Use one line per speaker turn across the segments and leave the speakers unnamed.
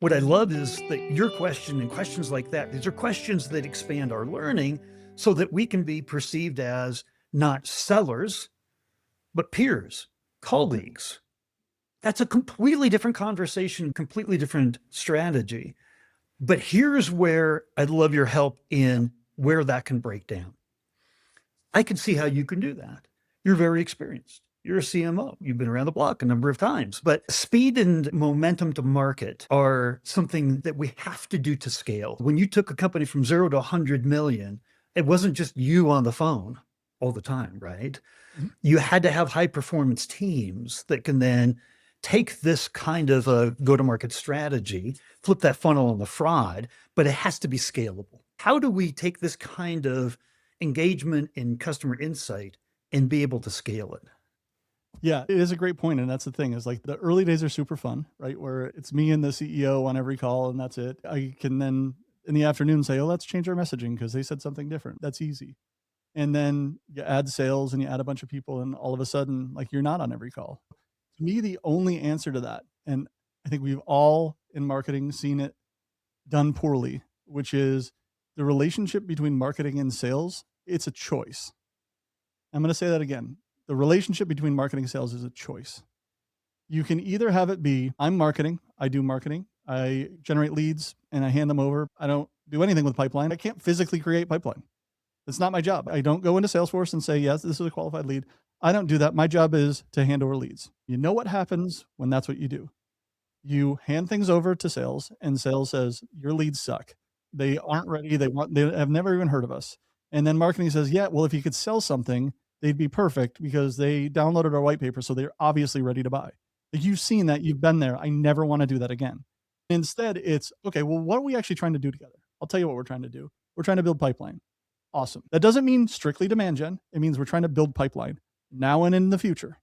What I love is that your question and questions like that, these are questions that expand our learning so that we can be perceived as not sellers, but peers, colleagues. That's a completely different conversation, completely different strategy. But here's where I'd love your help in where that can break down. I can see how you can do that. You're very experienced. You're a CMO. You've been around the block a number of times, but speed and momentum to market are something that we have to do to scale. When you took a company from 0 to 100 million, it wasn't just you on the phone all the time, right?
Mhm.
You had to have high performance teams that can then take this kind of a go-to-market strategy, flip that funnel on the fraud, but it has to be scalable. How do we take this kind of engagement in customer insight and be able to scale it?
Yeah, it is a great point, and that's the thing is like the early days are super fun, right? Where it's me and the CEO on every call, and that's it. I can then in the afternoon say, "Oh, let's change our messaging because they said something different." That's easy. And then you add sales and you add a bunch of people, and all of a sudden, like you're not on every call. To me, the only answer to that, and I think we've all in marketing seen it done poorly, which is the relationship between marketing and sales. It's a choice. I'm going to say that again. The relationship between marketing and sales is a choice. You can either have it be I'm marketing, I do marketing, I generate leads and I hand them over. I don't do anything with pipeline. I can't physically create pipeline. It's not my job. I don't go into Salesforce and say, yes, this is a qualified lead. I don't do that. My job is to hand over leads. You know what happens when that's what you do? You hand things over to sales and sales says, your leads suck. They aren't ready. They have never even heard of us. And then marketing says, yeah, well, if you could sell something, they'd be perfect because they downloaded our white paper. So they're obviously ready to buy. Like you've seen that, you've been there. I never want to do that again. Instead, it's okay, well, what are we actually trying to do together? I'll tell you what we're trying to do. We're trying to build pipeline. Awesome. That doesn't mean strictly demand gen. It means we're trying to build pipeline now and in the future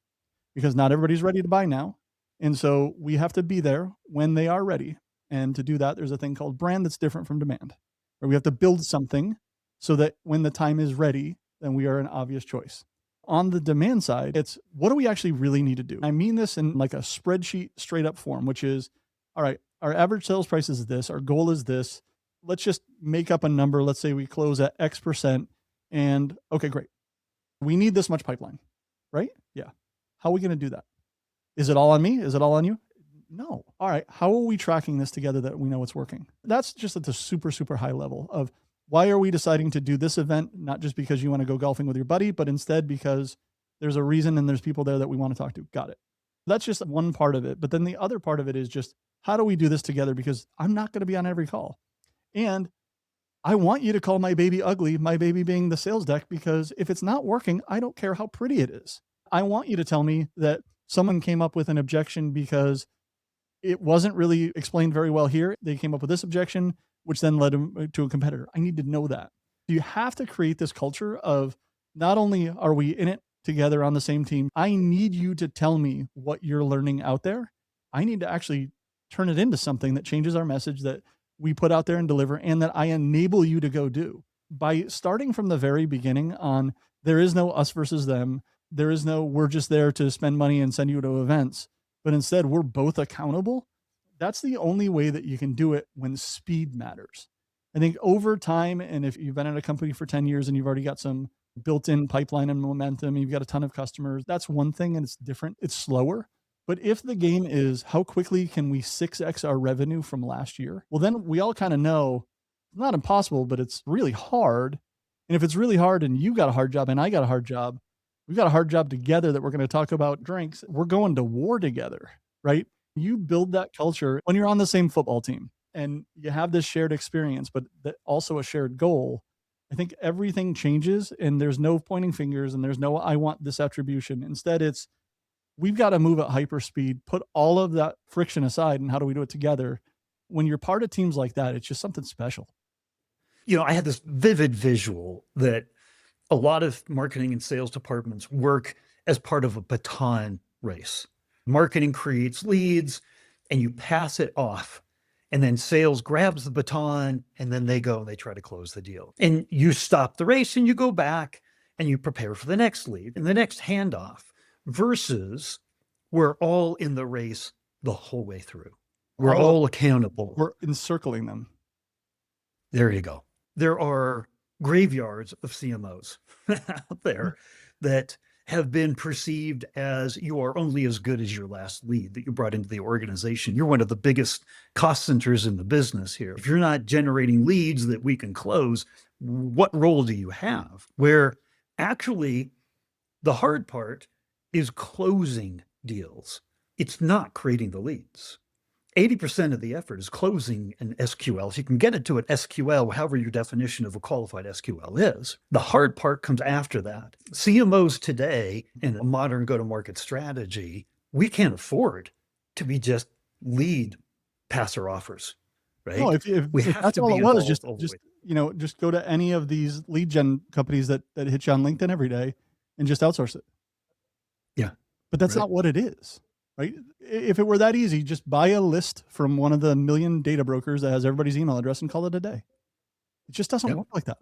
because not everybody's ready to buy now. And so we have to be there when they are ready. And to do that, there's a thing called brand that's different from demand, where we have to build something so that when the time is ready, then we are an obvious choice. On the demand side, it's what do we actually really need to do? I mean this in like a spreadsheet straight up form, which is all right, our average sales price is this, our goal is this. Let's just make up a number. Let's say we close at X percent. And okay, great. We need this much pipeline, right? Yeah. How are we going to do that? Is it all on me? Is it all on you? No. All right. How are we tracking this together that we know it's working? That's just at the super, super high level of why are we deciding to do this event, not just because you want to go golfing with your buddy, but instead because there's a reason and there's people there that we want to talk to. Got it. That's just one part of it. But then the other part of it is just how do we do this together? Because I'm not going to be on every call. And I want you to call my baby ugly, my baby being the sales deck, because if it's not working, I don't care how pretty it is. I want you to tell me that someone came up with an objection because it wasn't really explained very well here. They came up with this objection, which then led them to a competitor. I need to know that. You have to create this culture of not only are we in it together on the same team, I need you to tell me what you're learning out there. I need to actually turn it into something that changes our message that we put out there and deliver and that I enable you to go do. By starting from the very beginning on there is no us versus them, there is no we're just there to spend money and send you to events, but instead we're both accountable. That's the only way that you can do it when speed matters. I think over time, and if you've been at a company for 10 years and you've already got some built in pipeline and momentum, you've got a ton of customers, that's one thing and it's different. It's slower. But if the game is how quickly can we 6x our revenue from last year, well, then we all kind of know it's not impossible, but it's really hard. And if it's really hard and you got a hard job and I got a hard job, we've got a hard job together that we're going to talk about drinks. We're going to war together, right? You build that culture when you're on the same football team and you have this shared experience, but also a shared goal. I think everything changes and there's no pointing fingers and there's no, I want this attribution. Instead, it's, we've got to move at hyper speed, put all of that friction aside. And how do we do it together? When you're part of teams like that, it's just something special.
I had this vivid visual that a lot of marketing and sales departments work as part of a baton race. Marketing creates leads and you pass it off. And then sales grabs the baton and then they go and they try to close the deal. And you stop the race and you go back and you prepare for the next lead and the next handoff versus we're all in the race the whole way through. We're
all
all accountable.
we're encircling them.
There you go. There are graveyards of CMOs out there that have been perceived as you are only as good as your last lead that you brought into the organization. You're one of the biggest cost centers in the business here. If you're not generating leads that we can close, what role do you have? Where actually the hard part is closing deals. It's not creating the leads. 80% of the effort is closing an SQL. So you can get it to an SQL, however your definition of a qualified SQL is. The hard part comes after that. CMOs today in a modern go-to-market strategy, we can't afford to be just lead passer offers, right?
No, if
we
if
have
that's
to
all
be
it was,
involved all the
just
way.
just go to any of these lead gen companies that hit you on LinkedIn every day and just outsource it.
Yeah,
But that's
right.
not what it is, right? If it were that easy, just buy a list from one of the million data brokers that has everybody's email address and call it a day. It just doesn't
Yep.
work like that.